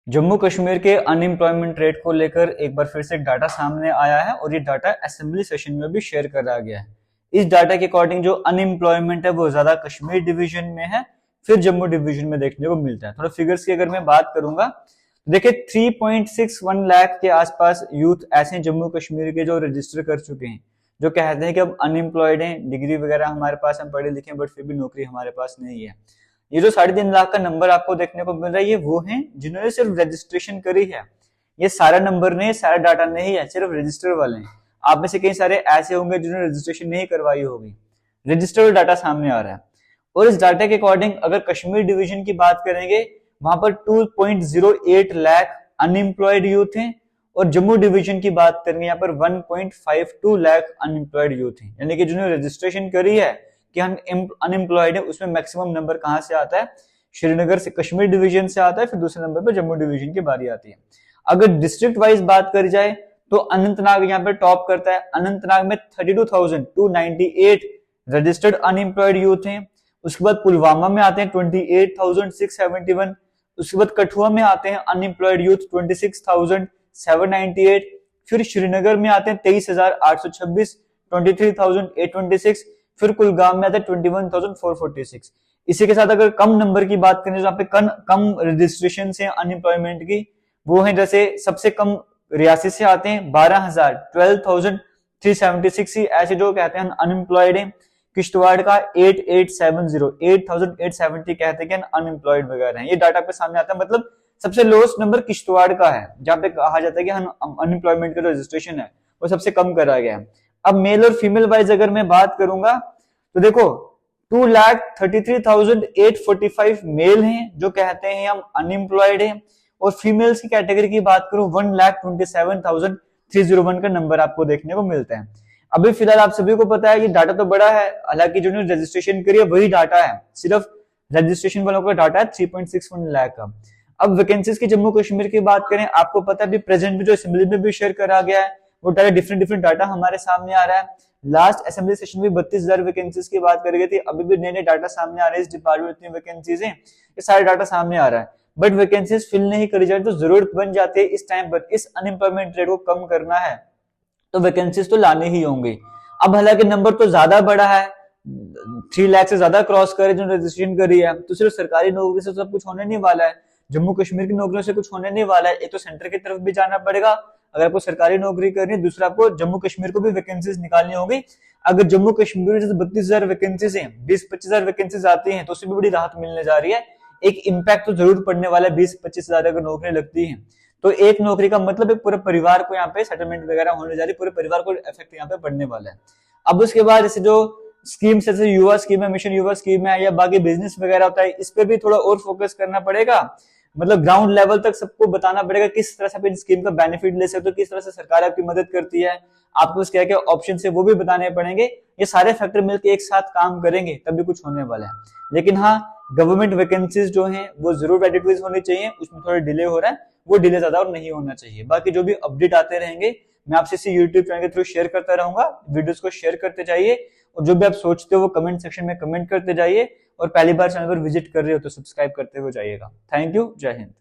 जम्मू कश्मीर के unemployment rate को लेकर एक बार फिर से डाटा सामने आया है और ये डाटा असेंबली सेशन में भी शेयर करा गया है। इस डाटा के अकॉर्डिंग जो अनएम्प्लॉयमेंट है वो ज्यादा कश्मीर डिवीजन में है, फिर जम्मू डिवीजन में देखने को मिलता है। थोड़ा फिगर्स की अगर मैं बात करूंगा तो देखिए 3.61 लाख के आसपास यूथ ऐसे जम्मू कश्मीर के जो रजिस्टर कर चुके हैं, जो कहते हैं कि अब अनएम्प्लॉयड हैं, डिग्री वगैरह हमारे पास, हम पढ़े लिखे बट फिर भी नौकरी हमारे पास नहीं है। ये जो 3.5 लाख का नंबर आपको देखने को मिल रहा है, ये वो हैं जिन्होंने सिर्फ रजिस्ट्रेशन करी है। ये सारा नंबर नहीं, सारा डाटा नहीं है, सिर्फ रजिस्टर वाले हैं। आप में से कई सारे ऐसे होंगे जिन्होंने रजिस्ट्रेशन नहीं करवाई होगी। रजिस्टर्ड डाटा सामने आ रहा है और इस डाटा के अकॉर्डिंग अगर कश्मीर डिवीजन की बात करेंगे, वहां पर 2.08 लाख अनएम्प्लॉयड यूथ हैं और जम्मू डिवीजन की बात करेंगे यहाँ पर 1.52 लाख अनएम्प्लॉयड यूथ हैं। यानी कि जिन्होंने रजिस्ट्रेशन करी है कि हम अनएम्प्लॉयड है, उसमें मैक्सिमम नंबर कहां से आता है? श्रीनगर से, कश्मीर डिवीजन से आता है। फिर दूसरे नंबर पर जम्मू डिवीजन की बारी आती है। अगर डिस्ट्रिक्ट वाइज बात करी जाए तो अनंतनाग यहाँ पे टॉप करता है। अनंतनाग में 32,298 रजिस्टर्ड अनएम्प्लॉयड यूथ हैं। उसके बाद पुलवामा में आते हैं 28,671। उसके बाद कठुआ में आते हैं अनएम्प्लॉयड यूथ 26,798। फिर श्रीनगर में आते हैं 23,826, 23,826। फिर कुलगाम में आता है 21,446। इसी के साथ अगर कम नंबर की बात करें, जहाँ पे कम रजिस्ट्रेशन से अनएम्प्लॉयमेंट की, वो है जैसे सबसे कम रियासी से आते हैं 12,376 ही ऐसे जो कहते हैं अनएम्प्लॉयड है। किश्तवाड़ का 8,870 कहते हैं अनएम्प्लॉयड वगैरह है। ये डाटा पे सामने आता है, मतलब सबसे लोएस्ट नंबर किश्तवाड़ का है, जहां पे कहा जाता है कि अनएम्प्लॉयमेंट का जो रजिस्ट्रेशन है वो सबसे कम करा गया है। अब मेल और फीमेल वाइज अगर मैं बात करूंगा तो देखो 2,33,845 मेल हैं जो कहते हैं हम अनएम्प्लॉयड हैं, और फीमेल्स की कैटेगरी की बात करूं 1,27,301 का नंबर आपको देखने को मिलता है। अभी फिलहाल आप सभी को पता है कि डाटा तो बड़ा है, हालांकि जिन्होंने रजिस्ट्रेशन करी है वही डाटा है, सिर्फ रजिस्ट्रेशन वालों का डाटा है 3.61 लाख का। अब वैकेंसीज की जम्मू कश्मीर की बात करें, आपको पता है अभी प्रेजेंट में जो असेंबली में भी शेयर करा गया है वो डाटा डिफरेंट डाटा हमारे सामने आ रहा है। लास्ट असेंबली सेशन में 32,000 वैकेंसीज की बात करी गई थी, अभी भी नए नए डाटा सामने आ रहे हैं। इस डिपार्टमेंट में इतनी वैकेंसीज हैं, ये सारे डाटा सामने आ रहा है, बट वैकेंसीज फिल नहीं करी जाए तो जरूरत बन जाती है इस टाइम पर इस अनएम्प्लॉयमेंट रेट को कम करना है तो वैकेंसीज तो लाने ही होंगे। अब हालांकि नंबर तो ज्यादा बड़ा है, 3 लाख से ज्यादा क्रॉस करे जो रजिस्ट्रेशन करी है, तो सिर्फ सरकारी नौकरी से सब कुछ होने नहीं वाला है, जम्मू कश्मीर की नौकरियों से कुछ होने नहीं वाला है। एक तो सेंटर की तरफ भी जाना पड़ेगा अगर आपको सरकारी नौकरी करनी है, दूसरा आपको जम्मू कश्मीर को भी वैकेंसीज निकालनी होगी। अगर जम्मू कश्मीर में जैसे 32,000 वैकेंसीज हैं, 20-25,000 वैकेंसीज आती हैं तो उससे भी बड़ी राहत मिलने जा रही है। एक इम्पैक्ट तो जरूर पड़ने वाला है, 20-25,000 अगर नौकरी लगती है तो एक नौकरी का मतलब एक पूरे परिवार को यहाँ पे सेटलमेंट वगैरह होने जा रही है, पूरे परिवार को इफेक्ट यहाँ पे पड़ने वाला है। अब उसके बाद जैसे जो स्कीम जैसे युवा स्कीम है, मिशन युवा स्कीम है, या बाकी बिजनेस वगैरह होता है, इस पे भी थोड़ा और फोकस करना पड़ेगा। मतलब ग्राउंड लेवल तक सबको बताना पड़ेगा किस तरह से आप इन स्कीम का बेनिफिट ले सकते हो, किस तरह से सरकार आपकी मदद करती है, आपको क्या क्या ऑप्शन है वो भी बताने पड़ेंगे। ये सारे फैक्टर मिलकर एक साथ काम करेंगे तभी कुछ होने वाला है। लेकिन हाँ, गवर्नमेंट वैकेंसीज जो हैं वो जरूर एडवर्टाइज होनी चाहिए, उसमें थोड़ा डिले हो रहा है, वो डिले ज्यादा और नहीं होना चाहिए। बाकी जो भी अपडेट आते रहेंगे मैं आपसे इसी यूट्यूब चैनल के थ्रू शेयर करता रहूंगा। वीडियोस को शेयर करते जाइए और जो भी आप सोचते हो वो कमेंट सेक्शन में कमेंट करते जाइए, और पहली बार चैनल पर विजिट कर रहे हो तो सब्सक्राइब करते हुए जाइएगा। थैंक यू, जय हिंद।